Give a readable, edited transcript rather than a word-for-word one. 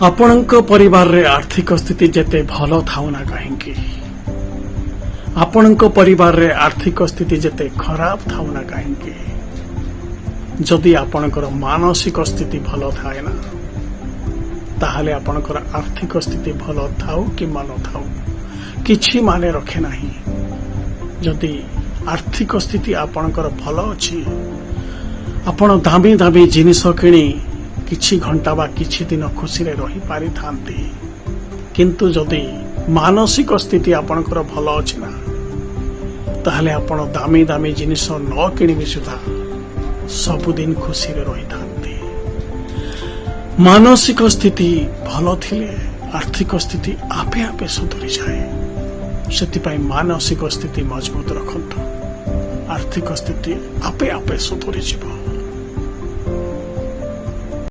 ଆପଣଙ୍କ ପରିବାରରେ ଆର୍ଥିକ ସ୍ଥିତି ଯେତେ ଭଲ ଥାଉ ନା କାହିଁକି, ଆପଣଙ୍କ ପରିବାରରେ ଆର୍ଥିକ ସ୍ଥିତି ଯେତେ ଖରାପ ଥାଉ ନା କାହିଁକି, ଯଦି ଆପଣଙ୍କର ମାନସିକ ସ୍ଥିତି ଭଲ ଥାଏ ନା, ତାହେଲେ ଆପଣଙ୍କର ଆର୍ଥିକ ସ୍ଥିତି ଭଲ ଥାଉ କିମ୍ବା ନଥାଉ କିଛି ମାନେ ରଖେ ନାହିଁ। ଯଦି ଆର୍ଥିକ ସ୍ଥିତି ଆପଣଙ୍କର ଭଲ ଅଛି, ଆପଣ ଦାମୀ ଦାମୀ ଜିନିଷ କିଣି କିଛି ଘଣ୍ଟା ବା କିଛି ଦିନ ଖୁସିରେ ରହିପାରିଥାନ୍ତି। କିନ୍ତୁ ଯଦି ମାନସିକ ସ୍ଥିତି ଆପଣଙ୍କର ଭଲ ଅଛି ନା, ତାହେଲେ ଆପଣ ଦାମୀ ଦାମୀ ଜିନିଷ ନ କିଣିବି ସୁଦ୍ଧା ସବୁଦିନ ଖୁସିରେ ରହିଥାନ୍ତି। ମାନସିକ ସ୍ଥିତି ଭଲ ଥିଲେ ଆର୍ଥିକ ସ୍ଥିତି ଆପେ ଆପେ ସୁଧୁରିଯାଏ। ସେଥିପାଇଁ ମାନସିକ ସ୍ଥିତି ମଜବୁତ ରଖନ୍ତୁ, ଆର୍ଥିକ ସ୍ଥିତି ଆପେ ଆପେ ସୁଧୁରିଯିବ।